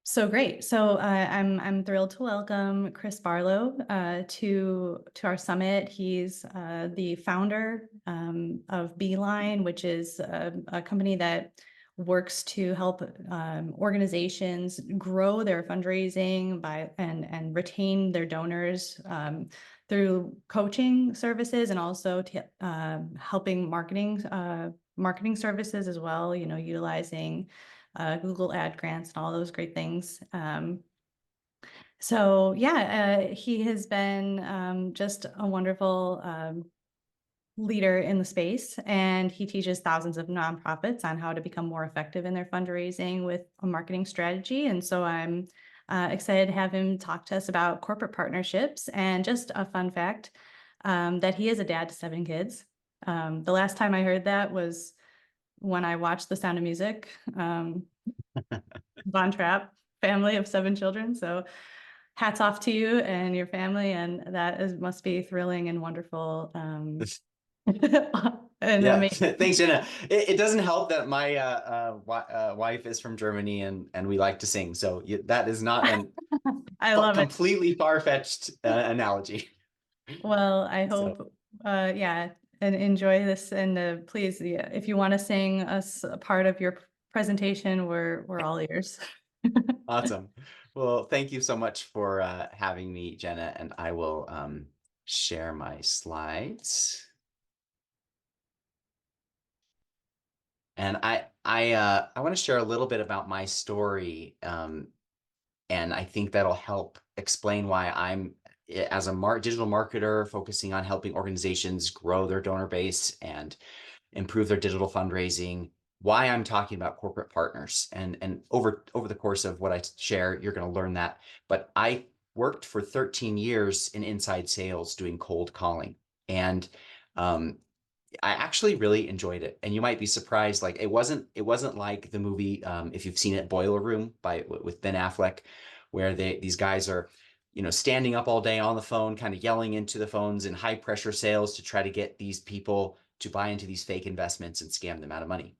So great. So I'm thrilled to welcome Chris Barlow to our summit. He's the founder of Beeline, which is a company that works to help organizations grow their fundraising by and retain their donors through coaching services and also helping marketing services as well. You know, utilizing Google ad grants and all those great things. So yeah, he has been just a wonderful leader in the space, and he teaches thousands of nonprofits on how to become more effective in their fundraising with a marketing strategy. And so I'm excited to have him talk to us about corporate partnerships. And just a fun fact that he is a dad to 7 kids. The last time I heard that was when I watched The Sound of Music. Von Trapp, family of 7 children. So hats off to you and your family. And that must be thrilling and wonderful. And Yeah, amazing. thanks, Jenna. It doesn't help that my wife is from Germany and we like to sing. So that is not an I love it. completely far-fetched analogy. Well, I So hope, yeah, and enjoy this. And please, yeah, if you want to sing us a part of your presentation, we're all ears. awesome. Well, thank you so much for having me, Jenna, and I will share my slides. And I want to share a little bit about my story, and I think that'll help explain why I'm as a digital marketer focusing on helping organizations grow their donor base and improve their digital fundraising. Why I'm talking about corporate partners, and over the course of what I share, you're going to learn that. But I worked for 13 years in inside sales doing cold calling, and um, I actually really enjoyed it. And you might be surprised, like it wasn't like the movie, if you've seen it, Boiler Room with Ben Affleck, where these guys are, standing up all day on the phone, kind of yelling into the phones in high pressure sales to try to get these people to buy into these fake investments and scam them out of money.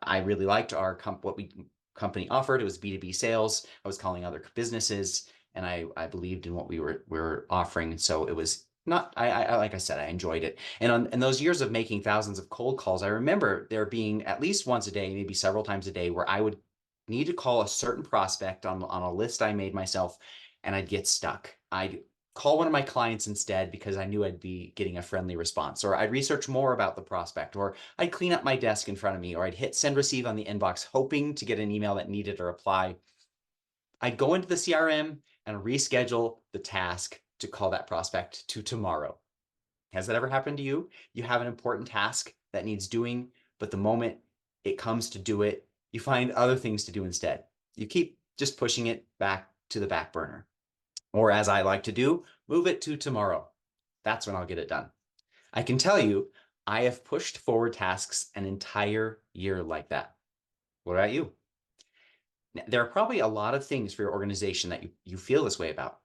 I really liked our company offered. It was B2B sales. I was calling other businesses, and I believed in what we were offering. And so it was not, like I said, I enjoyed it. And in those years of making thousands of cold calls, I remember there being at least once a day, maybe several times a day, where I would need to call a certain prospect on a list I made myself, and I'd get stuck. I'd call one of my clients instead because I knew I'd be getting a friendly response, or I'd research more about the prospect, or I'd clean up my desk in front of me, or I'd hit send receive on the inbox, hoping to get an email that needed a reply. I'd go into the CRM and reschedule the task to call that prospect to tomorrow. Has that ever happened to you? You have an important task that needs doing, but the moment it comes to do it, you find other things to do instead. You keep just pushing it back to the back burner. Or as I like to do, move it to tomorrow. That's when I'll get it done. I can tell you, I have pushed forward tasks an entire year like that. What about you? There are probably a lot of things for your organization that you feel this way about.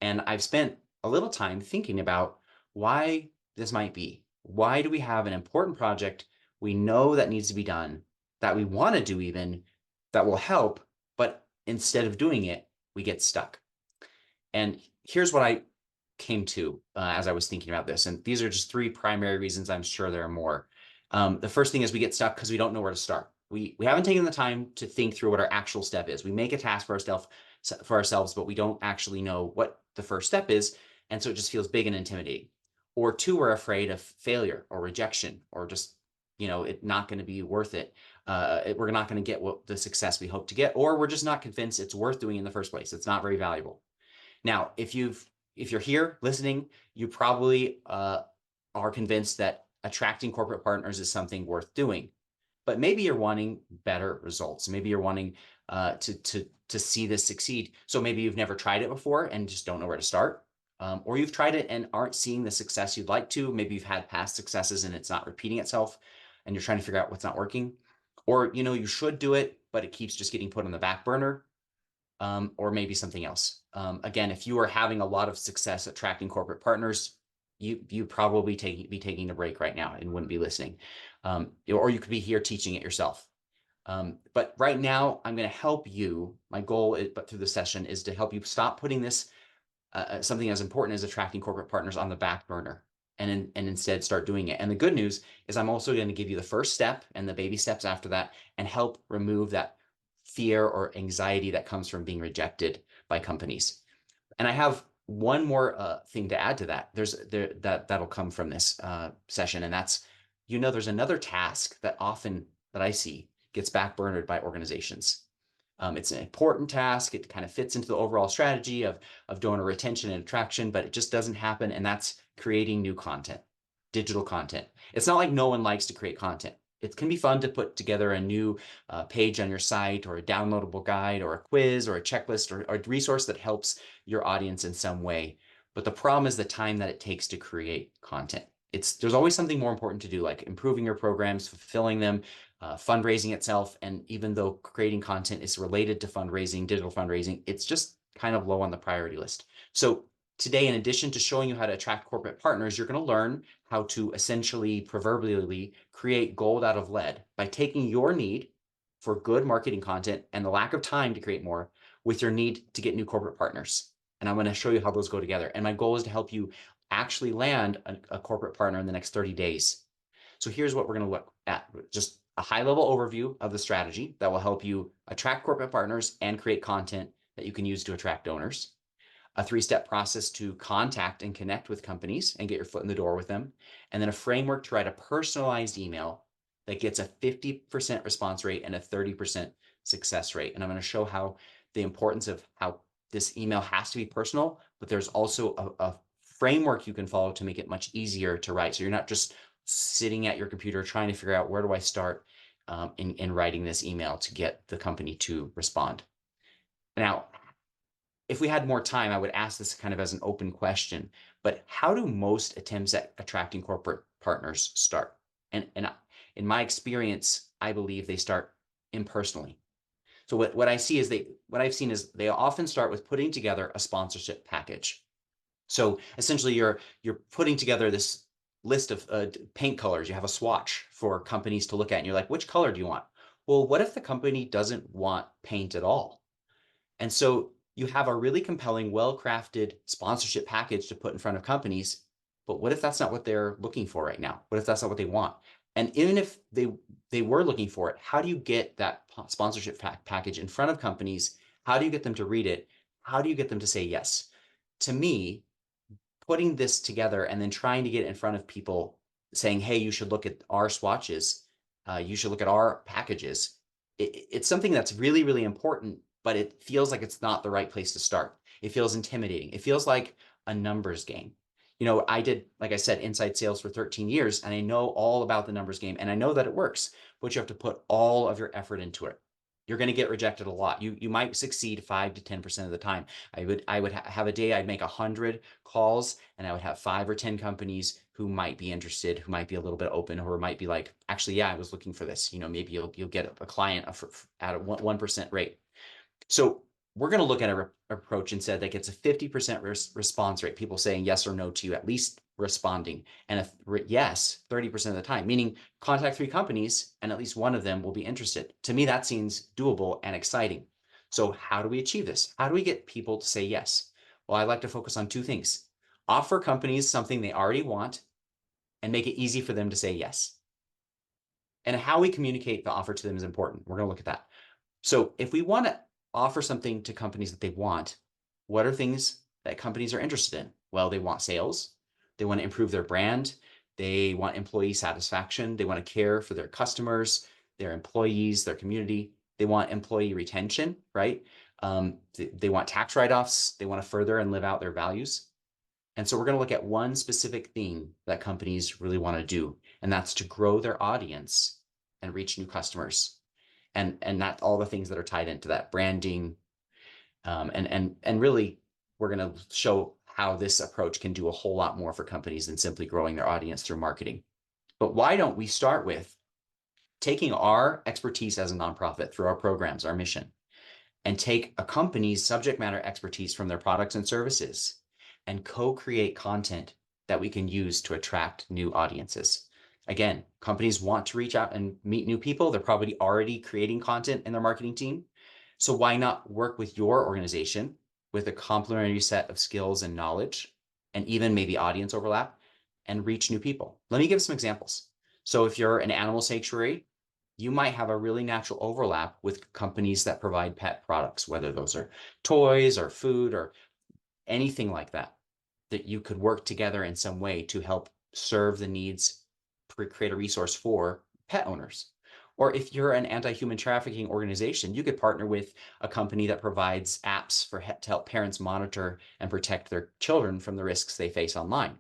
And I've spent a little time thinking about why this might be. Why do we have an important project we know that needs to be done, that we want to do even, that will help, but instead of doing it, we get stuck? And here's what I came to as I was thinking about this. And these are just 3 primary reasons. I'm sure there are more. The first thing is we get stuck because we don't know where to start. We haven't taken the time to think through what our actual step is. We make a task for ourselves, but we don't actually know what the first step is. And so it just feels big and intimidating. Or 2, we're afraid of failure or rejection, or just, it not going to be worth it. We're not going to get the success we hope to get, or we're just not convinced it's worth doing in the first place. It's not very valuable. Now, if you're here listening, you probably are convinced that attracting corporate partners is something worth doing. But maybe you're wanting better results. Maybe you're wanting to see this succeed. So maybe you've never tried it before and just don't know where to start. Or you've tried it and aren't seeing the success you'd like to. Maybe you've had past successes and it's not repeating itself, and you're trying to figure out what's not working. Or you should do it, but it keeps just getting put on the back burner. Or maybe something else. Again, if you are having a lot of success attracting corporate partners, you probably be taking a break right now and wouldn't be listening. Or you could be here teaching it yourself. But right now, I'm going to help you. My goal, but through the session, is to help you stop putting this something as important as attracting corporate partners on the back burner and instead start doing it. And the good news is I'm also going to give you the first step and the baby steps after that and help remove that fear or anxiety that comes from being rejected by companies. And I have one more thing to add to that. That'll come from this session, and that's, there's another task that often that I see gets backburnered by organizations. It's an important task. It kind of fits into the overall strategy of donor retention and attraction, but it just doesn't happen. And that's creating new content, digital content. It's not like no one likes to create content. It can be fun to put together a new page on your site, or a downloadable guide, or a quiz, or a checklist, or a resource that helps your audience in some way. But the problem is the time that it takes to create content. There's always something more important to do, like improving your programs, fulfilling them, fundraising itself. And even though creating content is related to fundraising, digital fundraising, it's just kind of low on the priority list. So today, in addition to showing you how to attract corporate partners, you're going to learn how to essentially, proverbially, create gold out of lead by taking your need for good marketing content and the lack of time to create more with your need to get new corporate partners. And I'm going to show you how those go together. And my goal is to help you actually land a corporate partner in the next 30 days. So here's what we're going to look at. Just a high-level overview of the strategy that will help you attract corporate partners and create content that you can use to attract donors. A 3-step process to contact and connect with companies and get your foot in the door with them. And then a framework to write a personalized email that gets a 50% response rate and a 30% success rate. And I'm going to show how the importance of how this email has to be personal, but there's also a framework you can follow to make it much easier to write. So you're not just sitting at your computer trying to figure out, where do I start in writing this email to get the company to respond. Now, if we had more time, I would ask this kind of as an open question, but how do most attempts at attracting corporate partners start? And in my experience, I believe they start impersonally. So what I've seen is they often start with putting together a sponsorship package. So essentially, you're putting together this list of paint colors. You have a swatch for companies to look at, and you're like, which color do you want? Well, what if the company doesn't want paint at all? And so you have a really compelling, well-crafted sponsorship package to put in front of companies. But what if that's not what they're looking for right now? What if that's not what they want? And even if they were looking for it, how do you get that sponsorship package in front of companies? How do you get them to read it? How do you get them to say yes? To me, putting this together and then trying to get it in front of people saying, hey, you should look at our swatches, you should look at our packages. It's something that's really, really important, but it feels like it's not the right place to start. It feels intimidating. It feels like a numbers game. I did, like I said, inside sales for 13 years, and I know all about the numbers game, and I know that it works, but you have to put all of your effort into it. You're going to get rejected a lot. You might succeed 5 to 10% of the time. I would have a day I'd make 100 calls, and I would have 5 or 10 companies who might be interested, who might be a little bit open, or might be like, actually, yeah, I was looking for this. Maybe you'll get a client at a 1% rate. So we're going to look at an approach instead that gets a 50% response rate, people saying yes or no to you, at least responding, and a yes 30% of the time, meaning contact 3 companies and at least one of them will be interested. To me, that seems doable and exciting. So how do we achieve this? How do we get people to say yes? Well, I like to focus on 2 things. Offer companies something they already want and make it easy for them to say yes. And how we communicate the offer to them is important. We're going to look at that. So if we want to offer something to companies that they want, what are things that companies are interested in? Well, they want sales. They want to improve their brand. They want employee satisfaction. They want to care for their customers, their employees, their community. They want employee retention, right? They want tax write-offs. They want to further and live out their values. And so we're going to look at one specific thing that companies really want to do, and that's to grow their audience and reach new customers. And not all the things that are tied into that branding. And really, we're going to show how this approach can do a whole lot more for companies than simply growing their audience through marketing. But why don't we start with taking our expertise as a nonprofit through our programs, our mission, and take a company's subject matter expertise from their products and services and co-create content that we can use to attract new audiences. Again, companies want to reach out and meet new people. They're probably already creating content in their marketing team. So why not work with your organization with a complementary set of skills and knowledge, and even maybe audience overlap, and reach new people? Let me give some examples. So if you're an animal sanctuary, you might have a really natural overlap with companies that provide pet products, whether those are toys or food or anything like that, that you could work together in some way to help serve the needs, create a resource for pet owners. Or if you're an anti-human trafficking organization, you could partner with a company that provides apps to help parents monitor and protect their children from the risks they face online.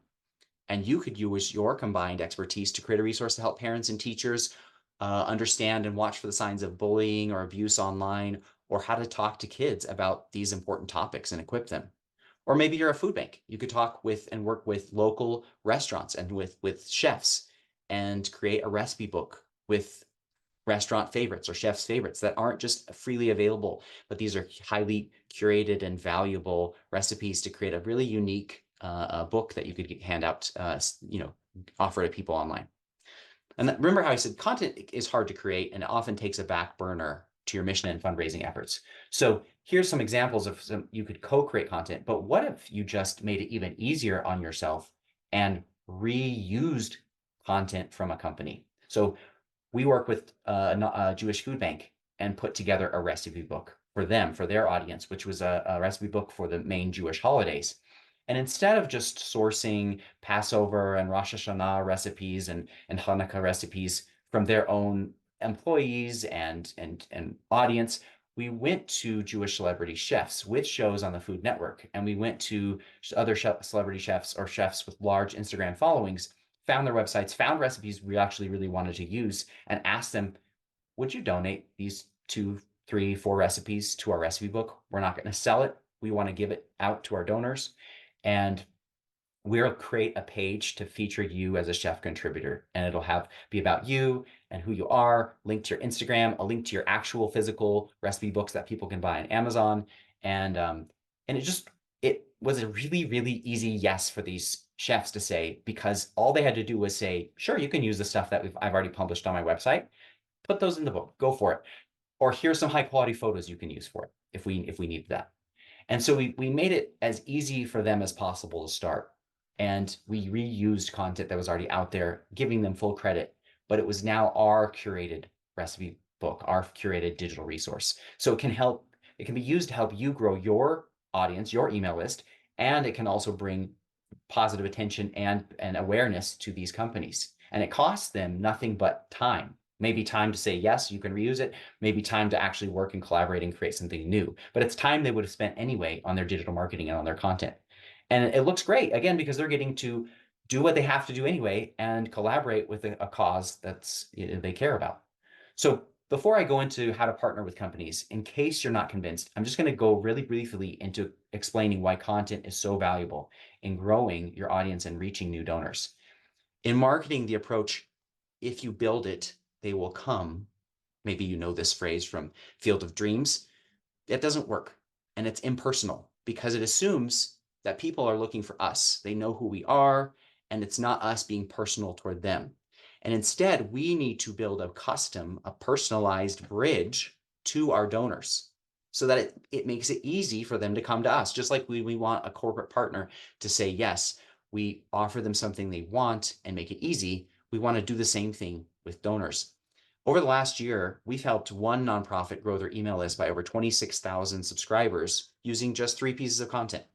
And you could use your combined expertise to create a resource to help parents and teachers understand and watch for the signs of bullying or abuse online, or how to talk to kids about these important topics and equip them. Or maybe you're a food bank. You could talk with and work with local restaurants and with chefs and create a recipe book with restaurant favorites or chef's favorites that aren't just freely available, but these are highly curated and valuable recipes to create a really unique book that you could hand out, offer to people online. And remember how I said content is hard to create and it often takes a back burner to your mission and fundraising efforts. So here's some examples of some you could co-create content, but what if you just made it even easier on yourself and reused content from a company? So we work with a Jewish food bank and put together a recipe book for them, for their audience, which was a recipe book for the main Jewish holidays. And instead of just sourcing Passover and Rosh Hashanah recipes and Hanukkah recipes from their own employees and audience, we went to Jewish celebrity chefs with shows on the Food Network. And we went to other celebrity chefs or chefs with large Instagram followings, found their websites, found recipes we actually really wanted to use, and asked them, would you donate these 2, 3, 4 recipes to our recipe book? We're not going to sell it. We want to give it out to our donors. And we'll create a page to feature you as a chef contributor, and it'll be about you and who you are, linked to your Instagram, a link to your actual physical recipe books that people can buy on Amazon. And it was a really, really easy yes for these chefs to say, because all they had to do was say, sure, you can use the stuff that I've already published on my website, put those in the book, go for it. Or here's some high quality photos you can use for it if we need that. And so we made it as easy for them as possible to start. And we reused content that was already out there, giving them full credit, but it was now our curated recipe book, our curated digital resource. So it can be used to help you grow your audience, your email list, and it can also bring positive attention and awareness to these companies. And it costs them nothing but time. Maybe time to say, yes, you can reuse it. Maybe time to actually work and collaborate and create something new. But it's time they would have spent anyway on their digital marketing and on their content. And it looks great, again, because they're getting to do what they have to do anyway and collaborate with a cause they care about. So before I go into how to partner with companies, in case you're not convinced, I'm just going to go really briefly into explaining why content is so valuable in growing your audience and reaching new donors. In marketing, the approach, if you build it, they will come. Maybe you know this phrase from Field of Dreams. It doesn't work, and it's impersonal because it assumes that people are looking for us. They know who we are, and it's not us being personal toward them. And instead, we need to build a personalized bridge to our donors so that it makes it easy for them to come to us. Just like we want a corporate partner to say, yes, we offer them something they want and make it easy. We want to do the same thing with donors. Over the last year, we've helped one nonprofit grow their email list by over 26,000 subscribers using just 3 pieces of content.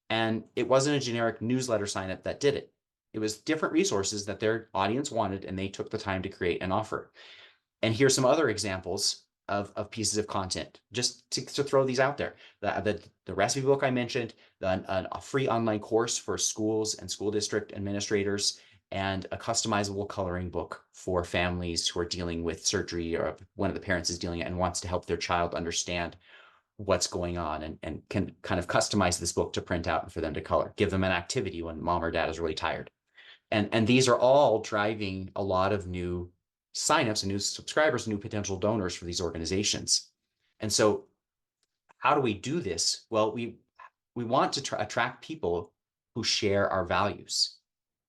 And it wasn't a generic newsletter sign up that did it. It was different resources that their audience wanted, and they took the time to create and offer. And here's some other examples of pieces of content, just to throw these out there. The recipe book I mentioned, a free online course for schools and school district administrators, and a customizable coloring book for families who are dealing with surgery, or one of the parents is dealing it and wants to help their child understand what's going on, and can kind of customize this book to print out and for them to color, give them an activity when mom or dad is really tired. And these are all driving a lot of new signups and new subscribers, new potential donors for these organizations. And so how do we do this? Well, we want to attract people who share our values.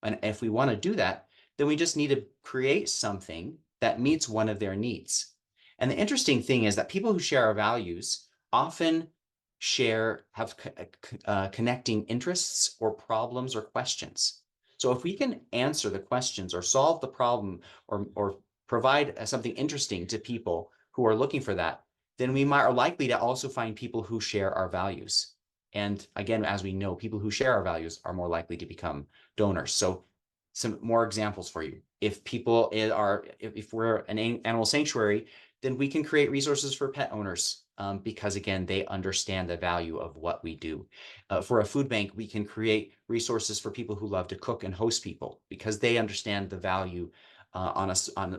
And if we want to do that, then we just need to create something that meets one of their needs. And the interesting thing is that people who share our values often have connecting interests or problems or questions. So if we can answer the questions or solve the problem or provide something interesting to people who are looking for that, then we are likely to also find people who share our values. And again, as we know, people who share our values are more likely to become donors. So some more examples for you. If we're an animal sanctuary, then we can create resources for pet owners because again, they understand the value of what we do. For a food bank, we can create resources for people who love to cook and host people because they understand the value on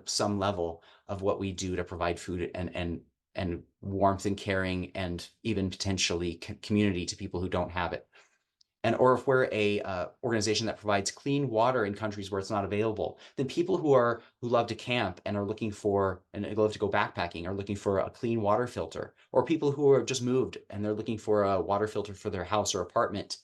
some level of what we do to provide food and warmth and caring and even potentially community to people who don't have it. Or if we're a organization that provides clean water in countries where it's not available, then people who love to camp and are looking for and love to go backpacking are looking for a clean water filter, or people who are just moved and they're looking for a water filter for their house or apartment.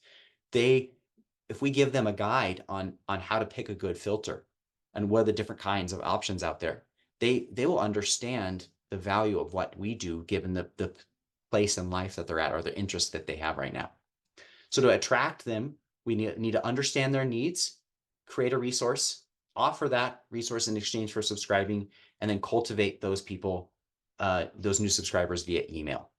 If we give them a guide on how to pick a good filter and what are the different kinds of options out there, they will understand the value of what we do given the place in life that they're at or the interests that they have right now. So to attract them, we need to understand their needs, create a resource, offer that resource in exchange for subscribing, and then cultivate those people, those new subscribers via email.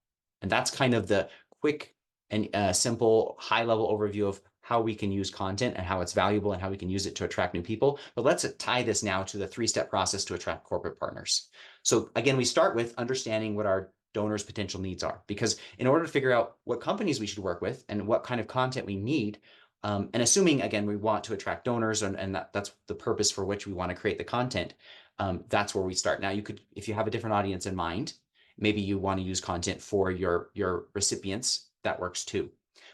And that's kind of the quick and simple high-level overview of how we can use content and how it's valuable and how we can use it to attract new people. But let's tie this now to the 3-step process to attract corporate partners. So again, we start with understanding what our donors' potential needs are, because in order to figure out what companies we should work with and what kind of content we need, and assuming, again, we want to attract donors and that's the purpose for which we want to create the content, that's where we start. Now, if you have a different audience in mind, maybe you want to use content for your recipients, that works too.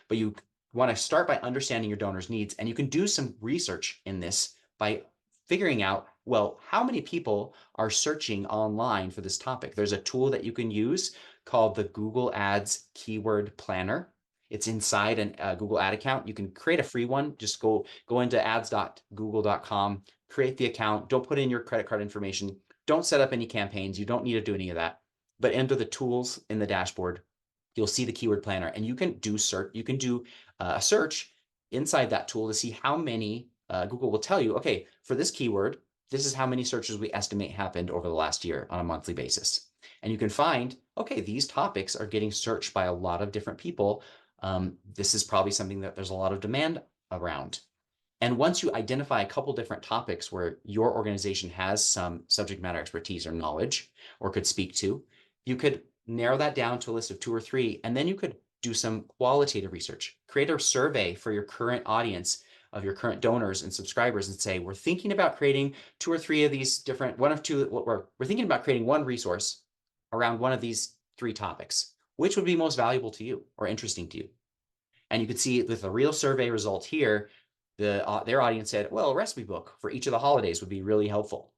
But you want to start by understanding your donors' needs, and you can do some research in this by figuring out, well, how many people are searching online for this topic? There's a tool that you can use called the Google Ads Keyword Planner. It's inside a Google Ad account. You can create a free one. Just go into ads.google.com, create the account. Don't put in your credit card information. Don't set up any campaigns. You don't need to do any of that. But enter the tools in the dashboard. You'll see the keyword planner, and you can do a search inside that tool to see how many. Google will tell you, okay, for this keyword, this is how many searches we estimate happened over the last year on a monthly basis. And you can find, okay, these topics are getting searched by a lot of different people. This is probably something that there's a lot of demand around. And once you identify a couple different topics where your organization has some subject matter expertise or knowledge or could speak to, you could narrow that down to a list of 2 or 3, and then you could do some qualitative research, create a survey for your current audience of your current donors and subscribers and say, we're thinking about creating 2 or 3 of these different, we're thinking about creating one resource around one of these 3 topics. Which would be most valuable to you or interesting to you? And you can see with the real survey result here, their audience said, well, a recipe book for each of the holidays would be really helpful.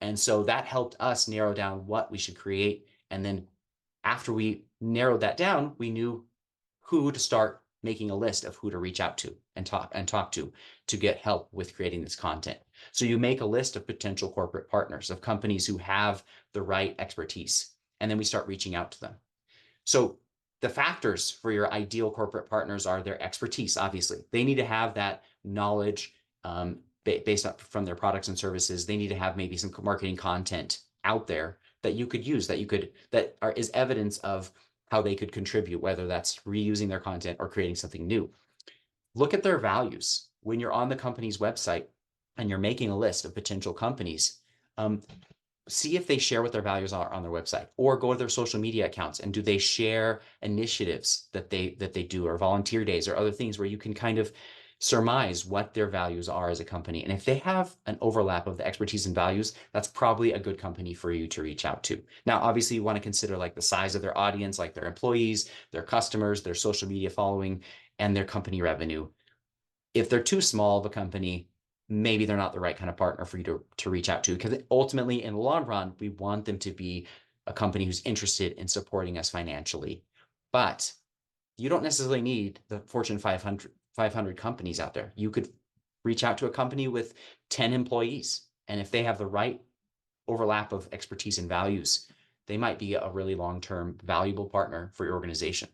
And so that helped us narrow down what we should create. And then after we narrowed that down, we knew who to start making a list of who to reach out to and talk to get help with creating this content. So you make a list of potential corporate partners, of companies who have the right expertise, and then we start reaching out to them. So the factors for your ideal corporate partners are their expertise. Obviously, they need to have that knowledge based from their products and services. They need to have maybe some marketing content out there that you could use, is evidence of how they could contribute, whether that's reusing their content or creating something new. Look at their values. When you're on the company's website and you're making a list of potential companies, see if they share what their values are on their website, or go to their social media accounts and do they share initiatives that they do, or volunteer days or other things where you can kind of surmise what their values are as a company. And if they have an overlap of the expertise and values, that's probably a good company for you to reach out to. Now, obviously, you want to consider like the size of their audience, like their employees, their customers, their social media following, and their company revenue. If they're too small of a company, maybe they're not the right kind of partner for you to reach out to, because ultimately in the long run, we want them to be a company who's interested in supporting us financially. But you don't necessarily need the Fortune 500 companies out there. You could Reach out to a company with 10 employees. And if they have the right overlap of expertise and values, they might be a really long-term valuable partner for your organization.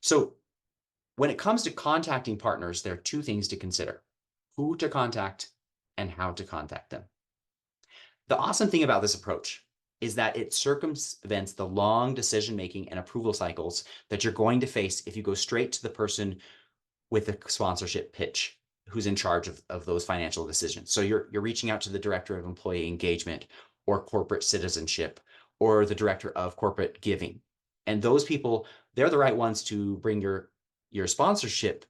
So when it comes to contacting partners, there are two things to consider: who to contact and how to contact them. The awesome thing about this approach is that it circumvents the long decision-making and approval cycles that you're going to face if you go straight to the person with a sponsorship pitch who's in charge of those financial decisions. So you're reaching out to the director of employee engagement or corporate citizenship or the director of corporate giving. And those people, they're the right ones to bring your sponsorship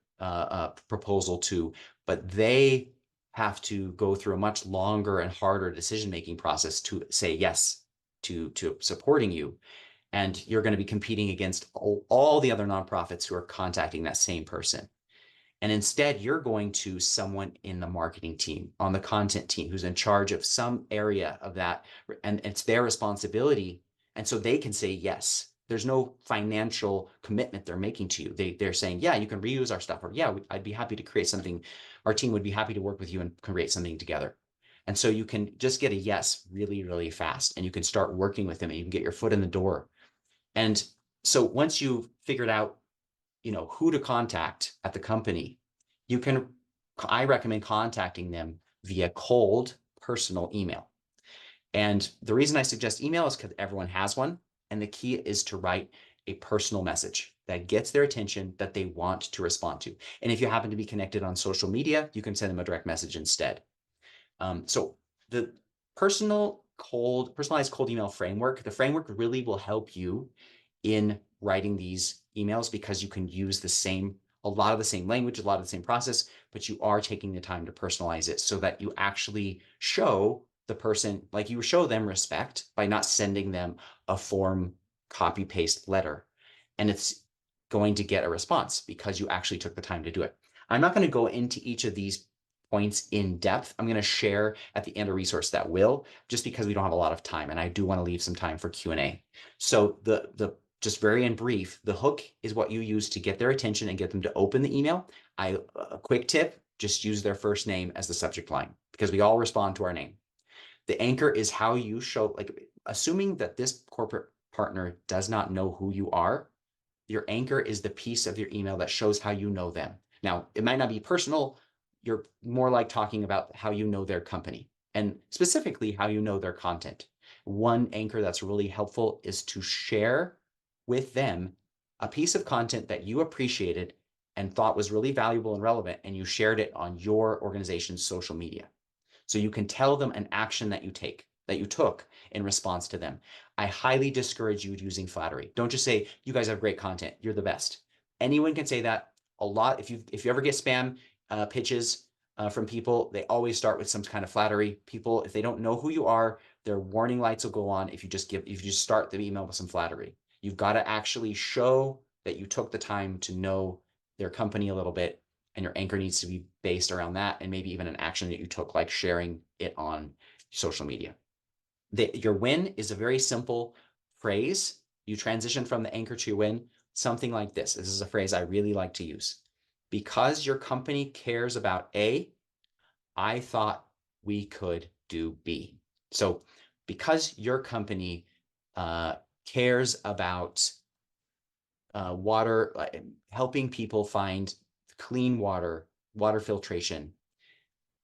proposal to, but they have to go through a much longer and harder decision-making process to say yes to supporting you. And you're going to be competing against all the other nonprofits who are contacting that same person. And instead, you're going to someone in the marketing team, on the content team, who's in charge of some area of that. And it's their responsibility. And so they can say yes. There's no financial commitment they're making to you. They're saying, yeah, you can reuse our stuff. Or yeah, I'd be happy to create something. Our team would be happy to work with you and create something together. And so you can just get a yes really, really fast. And you can start working with them and you can get your foot in the door. And so once you've figured out who to contact at the company, I recommend contacting them via cold personal email. And the reason I suggest email is because everyone has one. And the key is to write a personal message that gets their attention, that they want to respond to. And if you happen to be connected on social media, you can send them a direct message instead. So the personalized cold email framework, the framework really will help you in writing these emails because you can use a lot of the same language, a lot of the same process, but you are taking the time to personalize it so that you actually show the person, like you show them respect by not sending them a form copy paste letter. And it's going to get a response because you actually took the time to do it. I'm not going to go into each of these points in depth. I'm going to share at the end a resource that will, just because we don't have a lot of time and I do want to leave some time for Q&A. So just very in brief, the hook is what you use to get their attention and get them to open the email. A quick tip, just use their first name as the subject line because we all respond to our name. The anchor is how you show, like assuming that this corporate partner does not know who you are, your anchor is the piece of your email that shows how you know them. Now, it might not be personal. You're more like talking about how you know their company and specifically how you know their content. One anchor that's really helpful is to share with them a piece of content that you appreciated and thought was really valuable and relevant, and you shared it on your organization's social media. So you can tell them an action that you took in response to them. I highly discourage you using flattery. Don't just say, you guys have great content, you're the best. Anyone can say that. A lot, if you ever get spam pitches from people, they always start with some kind of flattery. People, if they don't know who you are, their warning lights will go on if you just start the email with some flattery. You've got to actually show that you took the time to know their company a little bit, and your anchor needs to be based around that and maybe even an action that you took, like sharing it on social media. Your win is a very simple phrase. You transition from the anchor to your win, something like this. This is a phrase I really like to use. Because your company cares about A, I thought we could do B. So because your company cares about water, helping people find clean water filtration,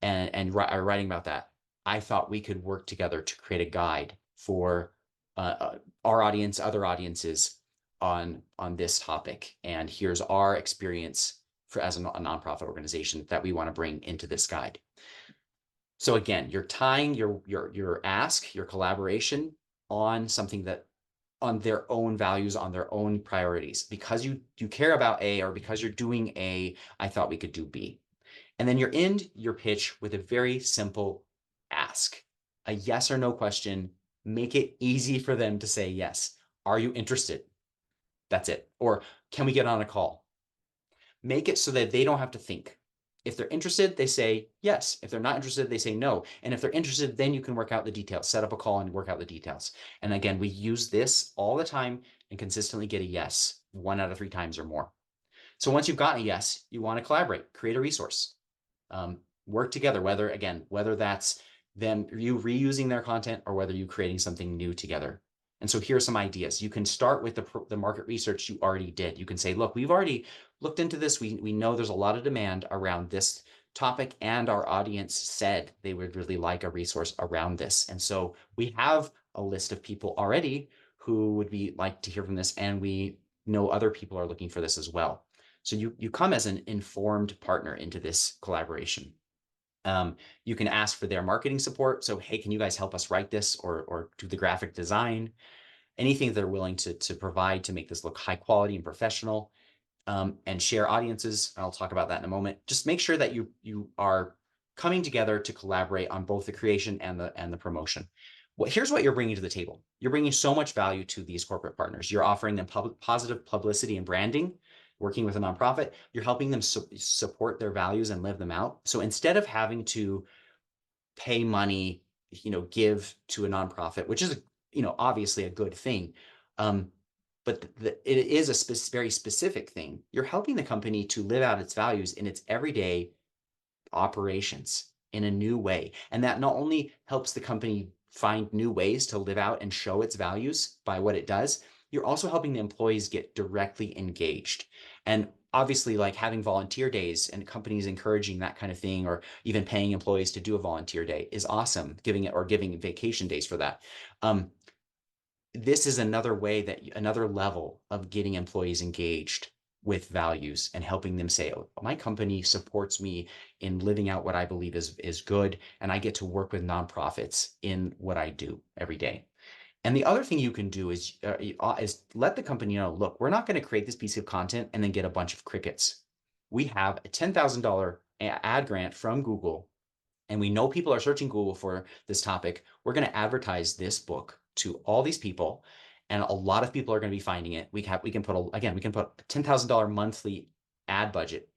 and are writing about that, I thought we could work together to create a guide for our audience, other audiences on this topic. And here's our experience as a nonprofit organization that we want to bring into this guide. So again, you're tying your ask, your collaboration on something that on their own values, on their own priorities. Because you care about A, or because you're doing A, I thought we could do B. And then you end your pitch with a very simple ask, a yes or no question. Make it easy for them to say yes. Are you interested? That's it. Or can we get on a call? Make it so that they don't have to think. If they're interested, they say yes. If they're not interested, they say no. And if they're interested, then you can work out the details, set up a call and work out the details. And again, we use this all the time and consistently get a yes 1 out of 3 times or more. So once you've gotten a yes, you want to collaborate, create a resource. Work together, whether that's you reusing their content or whether you creating something new together. And so here are some ideas. You can start with the market research you already did. You can say, look, we've already looked into this. We know there's a lot of demand around this topic, and our audience said they would really like a resource around this. And so we have a list of people already who would be like to hear from this, and we know other people are looking for this as well. So you come as an informed partner into this collaboration. You can ask for their marketing support. So, hey, can you guys help us write this or do the graphic design? Anything they're willing to provide to make this look high quality and professional, and share audiences. I'll talk about that in a moment. Just make sure that you are coming together to collaborate on both the creation and the promotion. Here's what you're bringing to the table. You're bringing so much value to these corporate partners. You're offering them positive publicity and branding. Working with a nonprofit, you're helping them support their values and live them out. So instead of having to pay money, give to a nonprofit, which is, obviously a good thing, but it is a very specific thing. You're helping the company to live out its values in its everyday operations in a new way. And that not only helps the company find new ways to live out and show its values by what it does, you're also helping the employees get directly engaged. And obviously, like having volunteer days and companies encouraging that kind of thing, or even paying employees to do a volunteer day is awesome, giving vacation days for that. This is another level of getting employees engaged with values and helping them say, oh, my company supports me in living out what I believe is good, and I get to work with nonprofits in what I do every day. And the other thing you can do is let the company know, look, we're not going to create this piece of content and then get a bunch of crickets. We have a $10,000 ad grant from Google, and we know people are searching Google for this topic. We're going to advertise this book to all these people, and a lot of people are going to be finding it. We can put a $10,000 monthly ad budget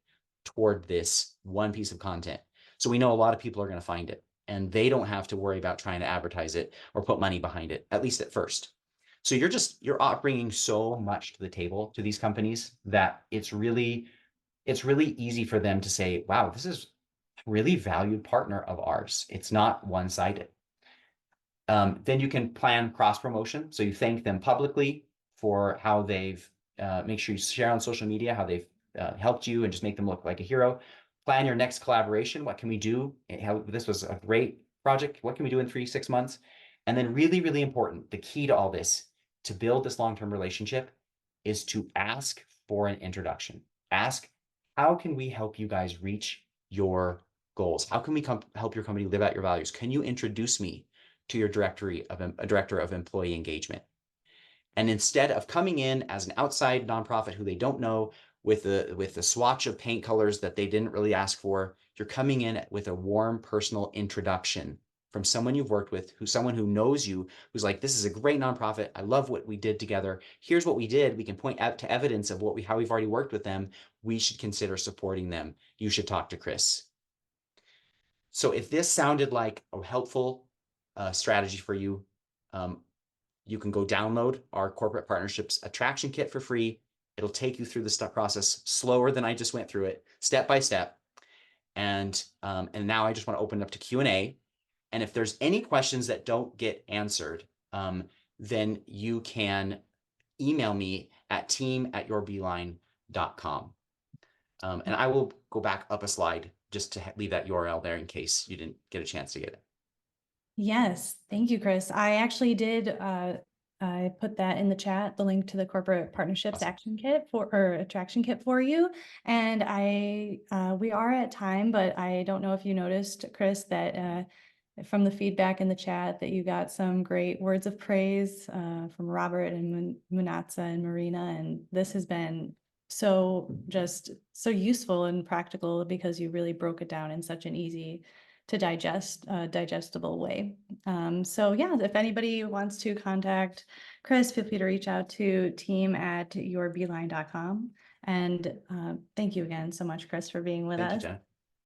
toward this one piece of content. So we know a lot of people are going to find it, and they don't have to worry about trying to advertise it or put money behind it, at least at first. So you're bringing so much to the table to these companies that it's really easy for them to say, wow, this is a really valued partner of ours. It's not one-sided. Then you can plan cross promotion. So you thank them publicly for how they've, make sure you share on social media how they've helped you and just make them look like a hero. Plan your next collaboration. What can we do? This was a great project. What can we do in 3-6 months? And then really, really important, the key to all this, to build this long-term relationship, is to ask for an introduction. Ask, how can we help you guys reach your goals? How can we help your company live out your values? Can you introduce me to your director of employee engagement? And instead of coming in as an outside nonprofit who they don't know with the swatch of paint colors that they didn't really ask for, you're coming in with a warm personal introduction from someone you've worked with, someone who knows you, who's like, this is a great nonprofit. I love what we did together. Here's what we did. We can point out to evidence of how we've already worked with them. We should consider supporting them. You should talk to Chris. So if this sounded like a helpful strategy for you, you can go download our corporate partnerships attraction kit for free. It'll take you through the process slower than I just went through it, step by step. And now I just want to open it up to Q&A. And if there's any questions that don't get answered, then you can email me at team@yourbeeline.com. And I will go back up a slide just to leave that URL there in case you didn't get a chance to get it. Yes, thank you, Chris. I actually did, I put that in the chat, the link to the corporate partnerships Awesome. action kit or attraction kit for you. And we are at time, but I don't know if you noticed, Chris, that from the feedback in the chat that you got some great words of praise from Robert and Munatsa and Marina. And this has been so useful and practical because you really broke it down in such an easy to digestible way. So yeah, if anybody wants to contact Chris, feel free to reach out to team@yourbeeline.com. And thank you again so much, Chris, for being with us. Thank you, Jenna.